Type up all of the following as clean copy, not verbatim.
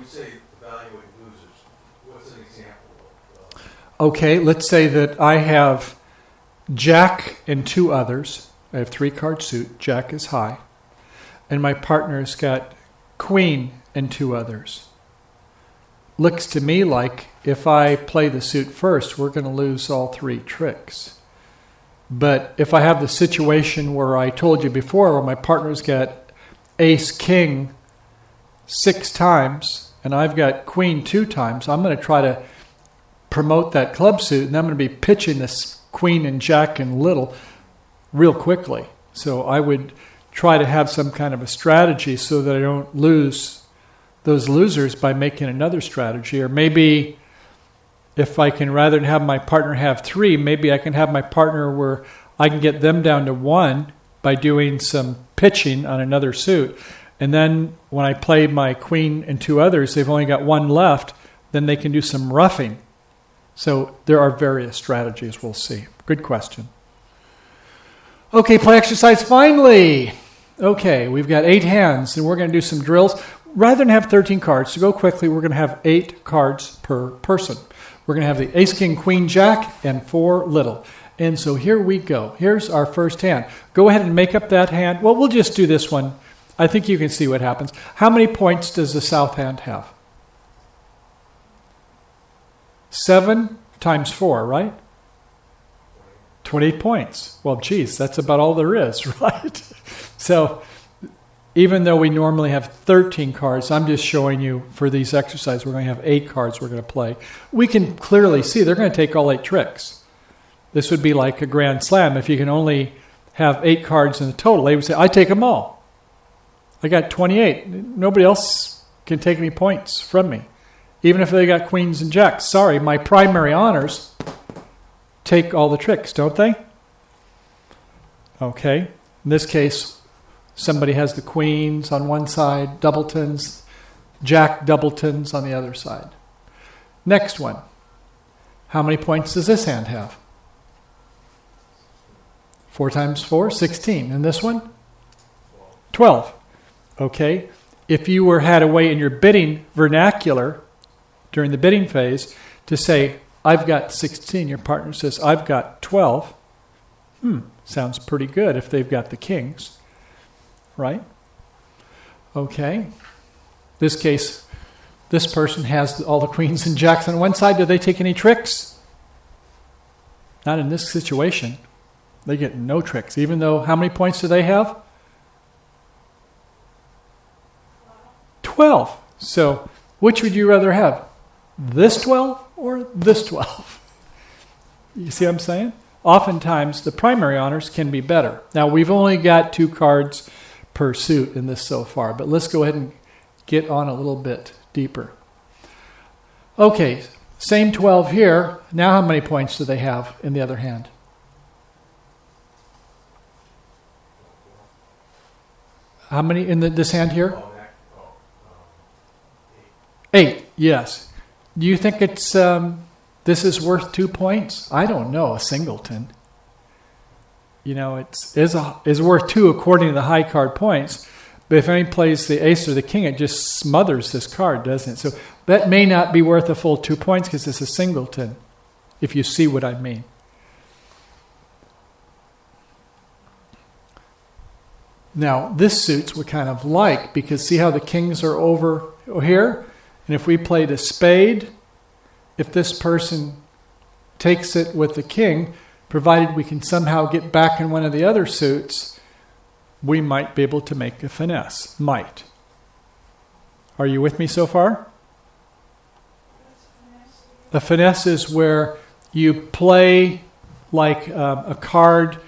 we say evaluate losers, what's an example of? Okay, let's say that I have Jack and two others. I have 3-card suit. Jack is high. And my partner's got Queen and two others. Looks to me like if I play the suit first, we're going to lose all 3 tricks. But if I have the situation where I told you before, where my partner's got Ace King 6 times and I've got Queen 2 times, I'm going to try to promote that club suit, and I'm going to be pitching this Queen and Jack and Little real quickly. So I would try to have some kind of a strategy so that I don't lose those losers by making another strategy. Or maybe if I can, rather than have my partner have 3, maybe I can have my partner where I can get them down to 1 by doing some pitching on another suit. And then when I play my Queen and 2 others, they've only got 1 left, then they can do some roughing. So there are various strategies, we'll see. Good question. Okay, play exercise finally. Okay, we've got 8 hands, and we're going to do some drills. Rather than have 13 cards, to go quickly, we're going to have 8 cards per person. We're going to have the Ace, King, Queen, Jack, and 4 little. And so here we go. Here's our first hand. Go ahead and make up that hand. Well, we'll just do this one. I think you can see what happens. How many points does the south hand have? 7 times 4, right? 28 points. Well, geez, that's about all there is, right? So even though we normally have 13 cards, I'm just showing you for these exercises, we're going to have 8 cards we're going to play. We can clearly see they're going to take all 8 tricks. This would be like a grand slam. If you can only have 8 cards in the total, they would say, I take them all. I got 28. Nobody else can take any points from me. Even if they got queens and jacks. Sorry, my primary honors take all the tricks, don't they? Okay. In this case, somebody has the queens on one side, doubletons, jack doubletons on the other side. Next one. How many points does this hand have? 4 times 4, 16. And this one? 12. Okay. If you had a way in your bidding vernacular during the bidding phase to say, I've got 16, your partner says, I've got 12. Sounds pretty good if they've got the kings, right? Okay. This case, this person has all the queens and jacks on one side. Do they take any tricks? Not in this situation. They get no tricks, even though, how many points do they have? 12. So, which would you rather have? This 12 or this 12? You see what I'm saying? Oftentimes, the primary honors can be better. Now, we've only got 2 cards per suit in this so far, but let's go ahead and get on a little bit deeper. Okay, same 12 here. Now, how many points do they have in the other hand? How many in this hand here? 8, yes. Do you think it's this is worth 2 points? I don't know, a singleton. You know, is worth 2 according to the high card points. But if any plays the ace or the king, it just smothers this card, doesn't it? So that may not be worth a full 2 points because it's a singleton, if you see what I mean. Now, this suits we kind of like, because see how the kings are over here? And if we played a spade, if this person takes it with the king, provided we can somehow get back in one of the other suits, we might be able to make a finesse. Might. Are you with me so far? A finesse is where you play like a card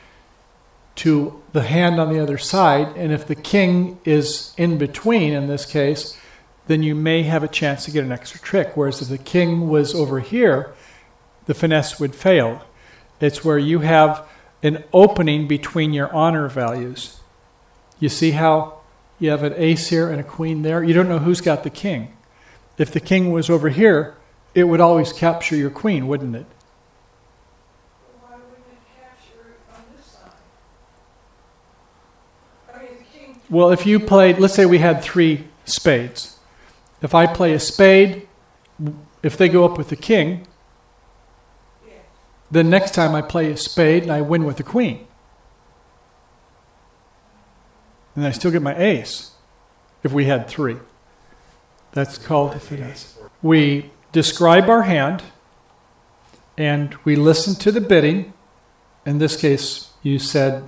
to the hand on the other side, and if the king is in between, in this case, then you may have a chance to get an extra trick. Whereas if the king was over here, the finesse would fail. It's where you have an opening between your honor values. You see how you have an ace here and a queen there? You don't know who's got the king. If the king was over here, it would always capture your queen, wouldn't it? Why wouldn't it capture it on this side? I mean, the king... Well, if you played, let's say we had 3 spades. If I play a spade, if they go up with the king, Yes. then next time I play a spade and I win with the queen. And I still get my ace if we had 3. That's called a finesse. We describe our hand and we listen to the bidding. In this case, you said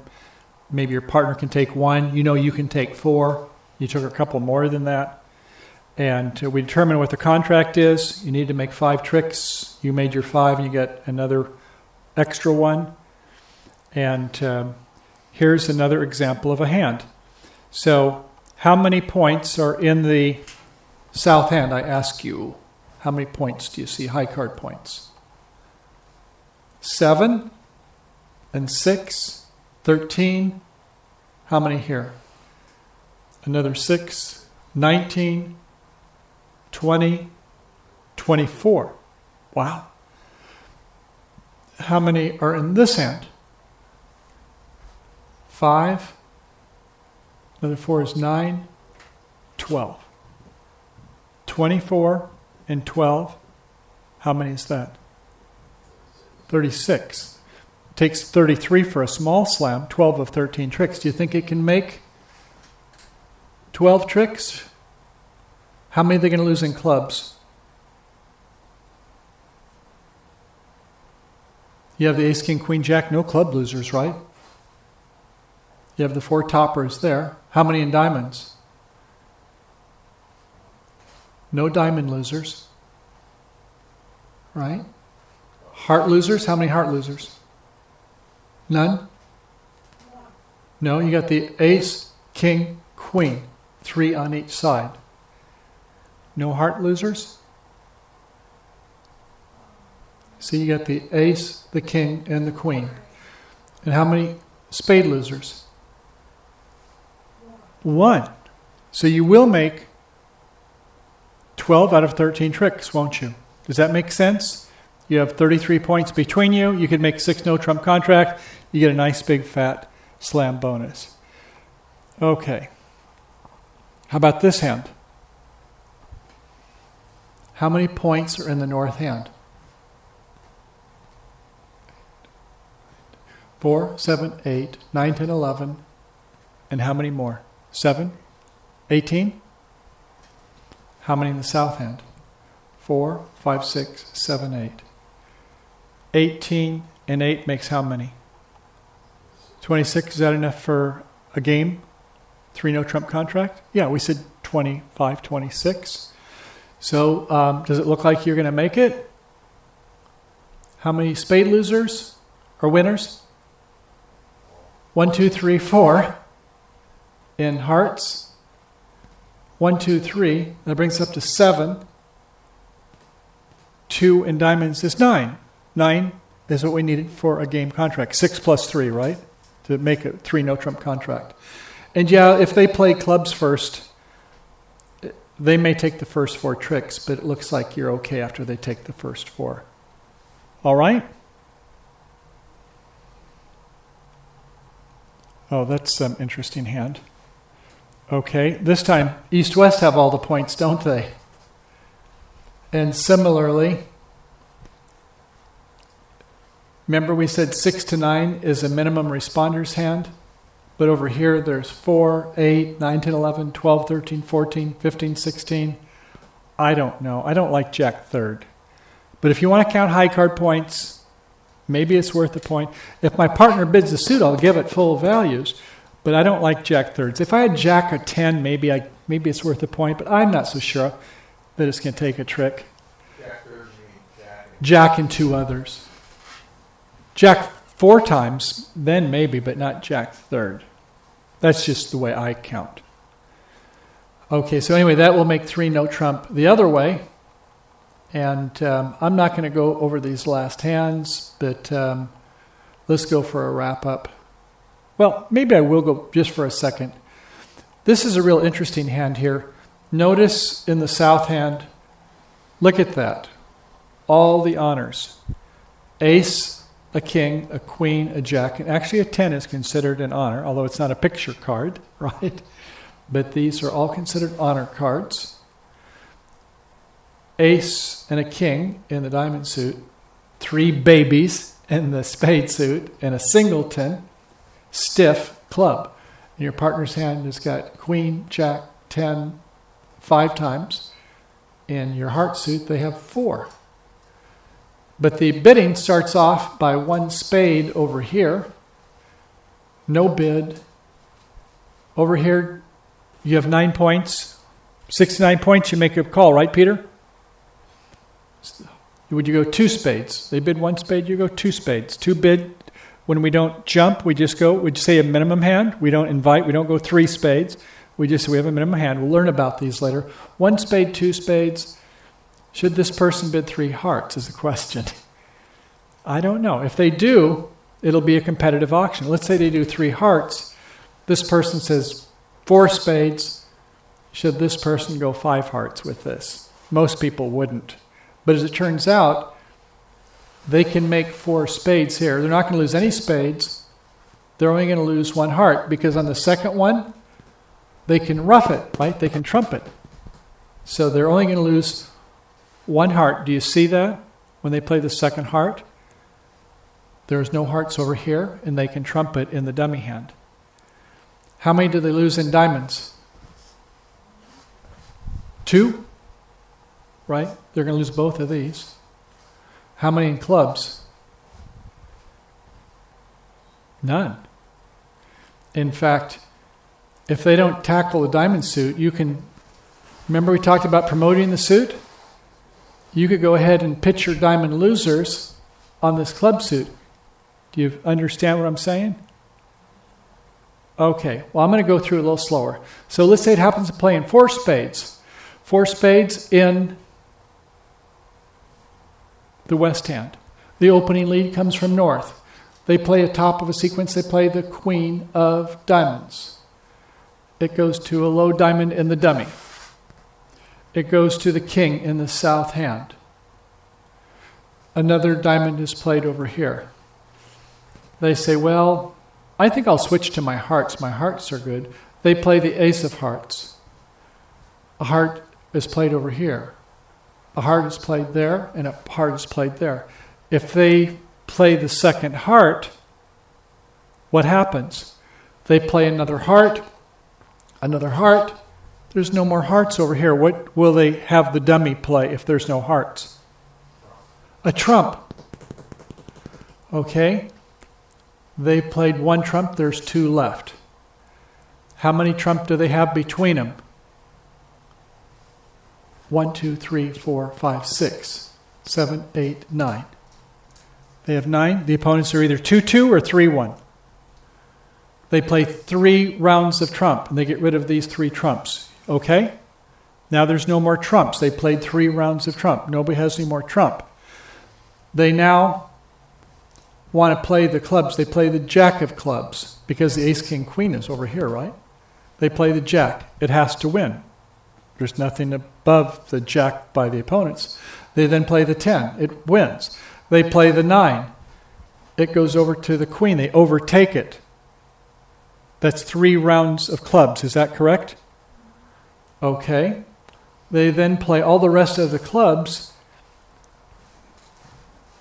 maybe your partner can take 1. You know you can take 4. You took a couple more than that. And we determine what the contract is. You need to make 5 tricks. You made your 5 and you get another extra 1. And here's another example of a hand. So how many points are in the south hand, I ask you? How many points do you see? High card points. 7 and 6, 13. How many here? Another 6, 19, 20, 24. Wow. How many are in this hand? 5. Another 4 is 9, 12. 24 and 12. How many is that? 36. Takes 33 for a small slam, 12 of 13 tricks. Do you think it can make 12 tricks? How many are they going to lose in clubs? You have the ace, king, queen, jack, no club losers, right? You have the 4 toppers there. How many in diamonds? No diamond losers. Right? Heart losers? How many heart losers? None? No, you got the ace, king, queen. 3 on each side. No heart losers? See, you got the ace, the king, and the queen. And how many spade losers? 1. So you will make 12 out of 13 tricks, won't you? Does that make sense? You have 33 points between you. You can make 6 no trump contract. You get a nice big fat slam bonus. Okay. How about this hand? How many points are in the north hand? 4, 7, 8, 9, 10, 11. And how many more? 7? 18? How many in the south hand? 4, 5, 6, 7, 8. 18 and 8 makes how many? 26. Is that enough for a game? 3 no trump contract? Yeah, we said 25, 26. So does it look like you're going to make it? How many spade losers or winners? 1, 2, 3, 4 in hearts. 1, 2, 3. That brings us up to 7. 2 in diamonds is 9. 9 is what we needed for a game contract. 6 plus 3, right? To make a 3 no trump contract. And yeah, if they play clubs first, they may take the first 4 tricks, but it looks like you're okay after they take the first 4. All right? Oh, that's an interesting hand. Okay, this time East-West have all the points, don't they? And similarly, remember we said 6 to 9 is a minimum responder's hand? But over here there's 4, 8, 9, 10, 11, 12, 13, 14, 15, 16. I don't know. I don't like Jack third. But if you want to count high card points, maybe it's worth a point. If my partner bids a suit, I'll give it full values. But I don't like Jack thirds. If I had Jack or 10, maybe it's worth a point. But I'm not so sure that it's going to take a trick. Jack third, you mean Jack. Jack and 2 others. Jack 4 times, then maybe, but not Jack third. That's just the way I count. Okay, so anyway, that will make 3 no trump the other way. And I'm not going to go over these last hands, but let's go for a wrap-up. Well, maybe I will go just for a second. This is a real interesting hand here. Notice in the south hand, look at that. All the honors. Ace, a king, a queen, a jack, and actually a 10 is considered an honor, although it's not a picture card, right? But these are all considered honor cards. ace and a king in the diamond suit, 3 babies in the spade suit, and a singleton, stiff club. And your partner's hand has got queen, jack, 10, 5 times. In your heart suit, they have 4. But the bidding starts off by 1 spade over here. No bid. Over here, you have 9 points. 69 points, you make a call, right, Peter? Would you go 2 spades? They bid 1 spade, you go 2 spades. 2 bid. When we don't jump, we just say a minimum hand. We don't invite, we don't go 3 spades. We just say we have a minimum hand. We'll learn about these later. 1 spade, 2 spades. Should this person bid 3 hearts is the question. I don't know. If they do, it'll be a competitive auction. Let's say they do 3 hearts. This person says 4 spades. Should this person go 5 hearts with this? Most people wouldn't. But as it turns out, they can make 4 spades here. They're not going to lose any spades. They're only going to lose 1 heart because on the second one, they can ruff it, right? They can trump it. So they're only going to lose 1 heart. Do you see that when they play the second heart? There's no hearts over here, and they can trump it in the dummy hand. How many do they lose in diamonds? 2, right? They're going to lose both of these. How many in clubs? None. In fact, if they don't tackle the diamond suit, you can, remember we talked about promoting the suit? You could go ahead and pitch your diamond losers on this club suit. Do you understand what I'm saying? Okay, well I'm going to go through a little slower. So let's say it happens to play in 4 spades. 4 spades in the west hand. The opening lead comes from north. They play a top of a sequence. They play the queen of diamonds. It goes to a low diamond in the dummy. It goes to the king in the south hand. Another diamond is played over here. They say, well, I think I'll switch to my hearts. My hearts are good. They play the ace of hearts. A heart is played over here. A heart is played there, and a heart is played there. If they play the second heart, what happens? They play another heart. There's no more hearts over here. What will they have the dummy play if there's no hearts? A trump. Okay? They played 1 trump, there's 2 left. How many trump do they have between them? 1, 2, 3, 4, 5, 6, 7, 8, 9. They have 9. The opponents are either 2-2 or 3-1. They play 3 rounds of trump, and they get rid of these 3 trumps. Okay? Now there's no more trumps. They played 3 rounds of trump. Nobody has any more trump. They now want to play the clubs. They play the jack of clubs, because the ace, king, queen is over here, right? They play the jack. It has to win. There's nothing above the jack by the opponents. They then play the 10. It wins. They play the 9. It goes over to the queen. They overtake it. That's 3 rounds of clubs. Is that correct? Okay. They then play all the rest of the clubs,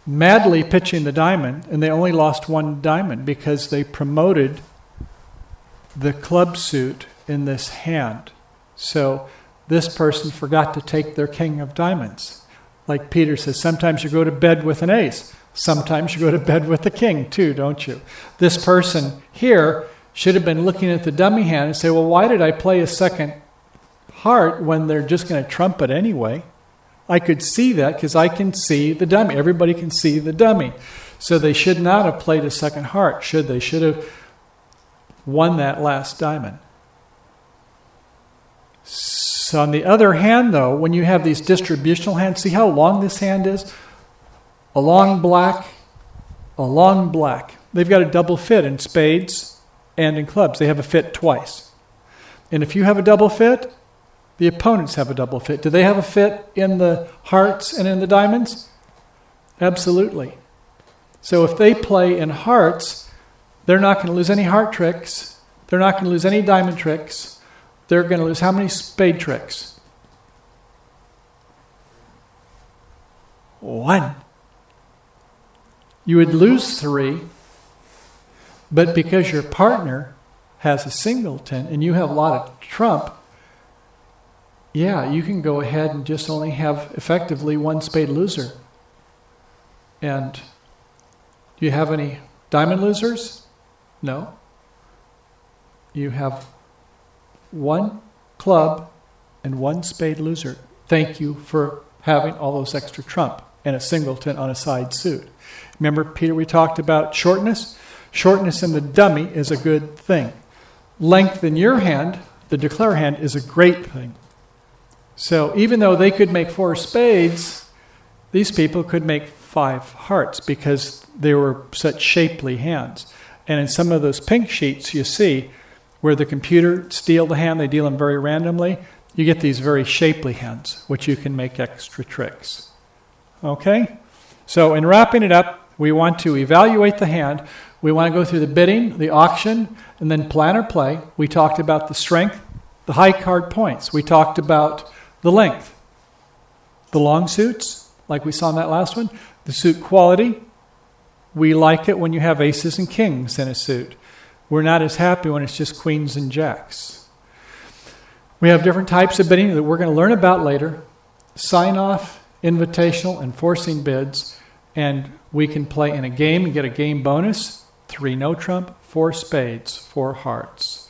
madly pitching the diamond, and they only lost 1 diamond because they promoted the club suit in this hand. So this person forgot to take their king of diamonds. Like Peter says, sometimes you go to bed with an ace. Sometimes you go to bed with a king too, don't you? This person here should have been looking at the dummy hand and say, well, why did I play a second heart when they're just going to trump it anyway? I could see that because I can see the dummy. Everybody can see the dummy. So they should not have played a second heart, should they? Should have won that last diamond. So on the other hand, though, when you have these distributional hands, see how long this hand is? A long black. They've got a double fit in spades and in clubs. They have a fit twice. And if you have a double fit, the opponents have a double fit. Do they have a fit in the hearts and in the diamonds? Absolutely. So if they play in hearts, they're not going to lose any heart tricks. They're not going to lose any diamond tricks. They're going to lose how many spade tricks? 1. You would lose 3, but because your partner has a singleton and you have a lot of trump, yeah, you can go ahead and just only have effectively 1 spade loser. And do you have any diamond losers? No. You have 1 club and 1 spade loser. Thank you for having all those extra trump and a singleton on a side suit. Remember, Peter, we talked about shortness? Shortness in the dummy is a good thing. Length in your hand, the declare hand, is a great thing. So even though they could make 4 spades, these people could make 5 hearts because they were such shapely hands. And in some of those pink sheets you see where the computer steal the hand, they deal them very randomly, you get these very shapely hands, which you can make extra tricks. Okay? So in wrapping it up, we want to evaluate the hand. We want to go through the bidding, the auction, and then plan or play. We talked about the strength, the high card points. We talked about the length, the long suits, like we saw in that last one, the suit quality. We like it when you have aces and kings in a suit. We're not as happy when it's just queens and jacks. We have different types of bidding that we're going to learn about later. Sign-off, invitational, and forcing bids. And we can play in a game and get a game bonus. 3 no trump, 4 spades, 4 hearts.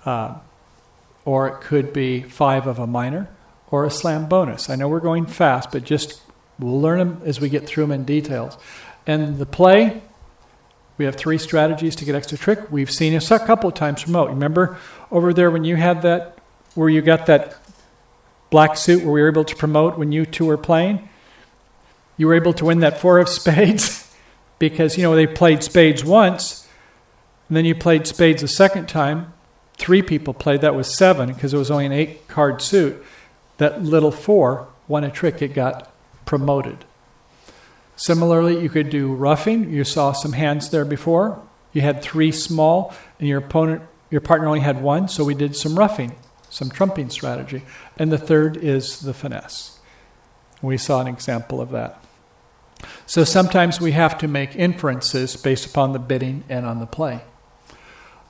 Or it could be 5 of a minor or a slam bonus. I know we're going fast, but just we'll learn them as we get through them in details. And the play, we have 3 strategies to get extra trick. We've seen it a couple of times remote. Remember over there when you had that, where you got that black suit where we were able to promote when you 2 were playing? You were able to win that 4 of spades because, they played spades once, and then you played spades a second time. 3 people played. That was 7 because it was only an 8-card suit. That little 4 won a trick. It got promoted. Similarly, you could do roughing. You saw some hands there before. You had 3 small, and your partner only had 1, so we did some roughing, some trumping strategy. And the third is the finesse. We saw an example of that. So sometimes we have to make inferences based upon the bidding and on the play.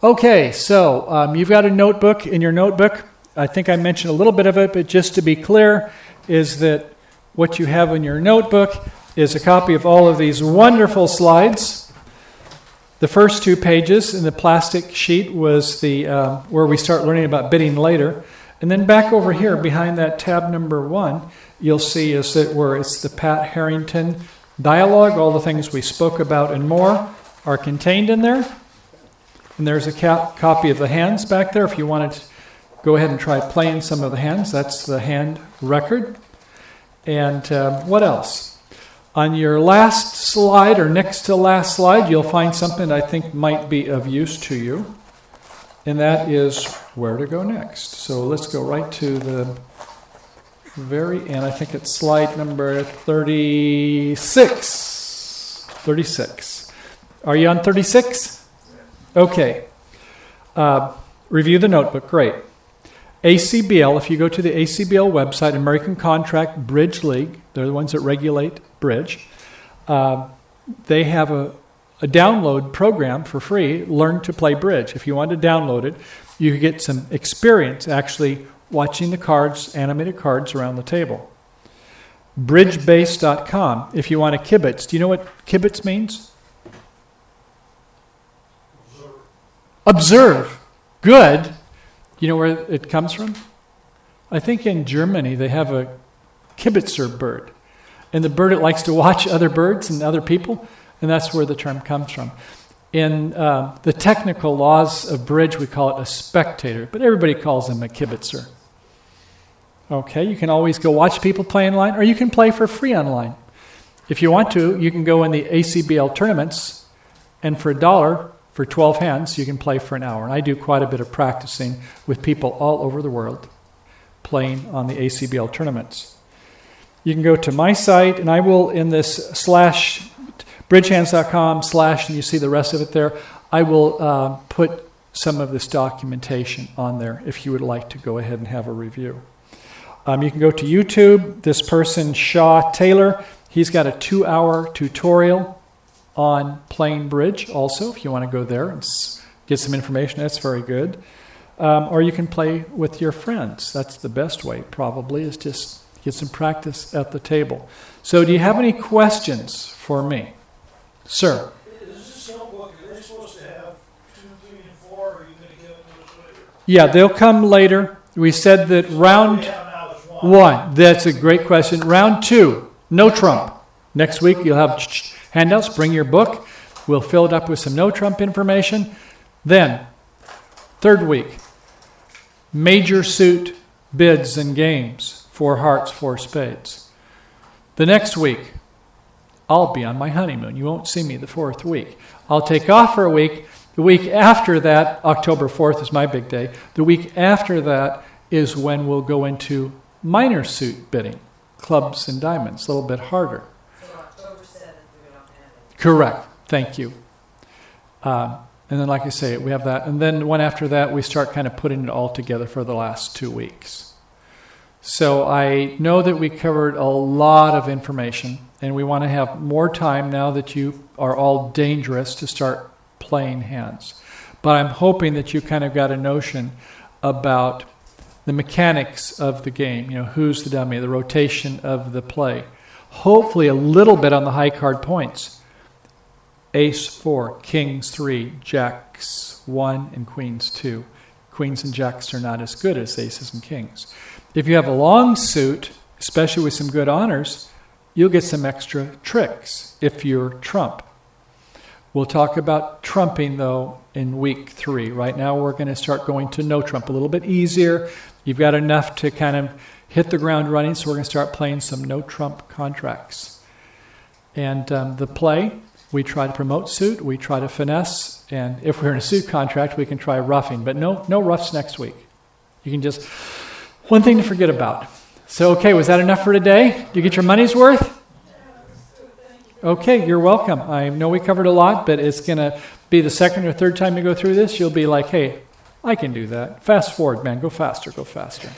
Okay, so you've got a notebook. In your notebook, I think I mentioned a little bit of it, but just to be clear, is that what you have in your notebook is a copy of all of these wonderful slides. The first 2 pages in the plastic sheet was the where we start learning about bidding later. And then back over here, behind that tab number 1, you'll see is that where it's the Pat Harrington dialogue. All the things we spoke about and more are contained in there. And there's a copy of the hands back there. If you wanted to go ahead and try playing some of the hands, that's the hand record. And what else? On your last slide, or next to last slide, you'll find something I think might be of use to you. And that is where to go next. So let's go right to the very end. I think it's slide number 36. 36. Are you on 36? Okay. Review the notebook. Great. ACBL, if you go to the ACBL website, American Contract Bridge League, they're the ones that regulate bridge. They have a download program for free, Learn to Play Bridge. If you want to download it, you can get some experience actually watching the cards, animated cards around the table. Bridgebase.com, if you want a kibitz. Do you know what kibitz means? Observe. Good. You know where it comes from? I think in Germany they have a kibitzer bird. And the bird, it likes to watch other birds and other people, and that's where the term comes from. In the technical laws of bridge, we call it a spectator, but everybody calls him a kibitzer. Okay, you can always go watch people play online, or you can play for free online. If you want to, you can go in the ACBL tournaments, and for $1, for 12 hands, you can play for an hour. And I do quite a bit of practicing with people all over the world playing on the ACBL tournaments. You can go to my site, and I will, in this /bridgehands.com/ and you see the rest of it there, I will put some of this documentation on there if you would like to go ahead and have a review. You can go to YouTube. This person, Shaw Taylor, He's got a 2-hour tutorial on playing bridge also, if you want to go there and get some information. That's very good. Or you can play with your friends. That's the best way, probably, is just get some practice at the table. So do you have any questions for me? Sir? Is this notebook, are they supposed to have 2, 3, and 4, or are you going to give it to us later? Yeah, they'll come later. We said that round What we have now is 1. 1, that's a great question. Round 2, no trump. Next week you'll have handouts. Bring your book. We'll fill it up with some no trump information. Then, 3rd week, major suit bids and games, 4 hearts, 4 spades. The next week, I'll be on my honeymoon. You won't see me the 4th week. I'll take off for a week. The week after that, October 4th is my big day. The week after that is when we'll go into minor suit bidding, clubs and diamonds, a little bit harder. So October 7th, we don't have it. Correct. Thank you. And then, like I say, we have that. And then one after that, we start kind of putting it all together for the last 2 weeks. So I know that we covered a lot of information, and we want to have more time now that you are all dangerous to start playing hands. But I'm hoping that you kind of got a notion about the mechanics of the game, who's the dummy, the rotation of the play. Hopefully a little bit on the high card points. Ace 4, Kings 3, Jacks 1, and Queens 2. Queens and Jacks are not as good as Aces and Kings. If you have a long suit, especially with some good honors, you'll get some extra tricks if you're trump. We'll talk about trumping, though, in week 3. Right now we're going to start going to no trump, a little bit easier. You've got enough to kind of hit the ground running, so we're going to start playing some no trump contracts. And the play, we try to promote suit, we try to finesse, and if we're in a suit contract, we can try roughing, but no roughs next week. You can just, one thing to forget about. So, okay, was that enough for today? Did you get your money's worth? Okay, you're welcome. I know we covered a lot, but it's going to be the 2nd or 3rd time you go through this, you'll be like, hey, I can do that. Fast forward, man. Go faster, go faster.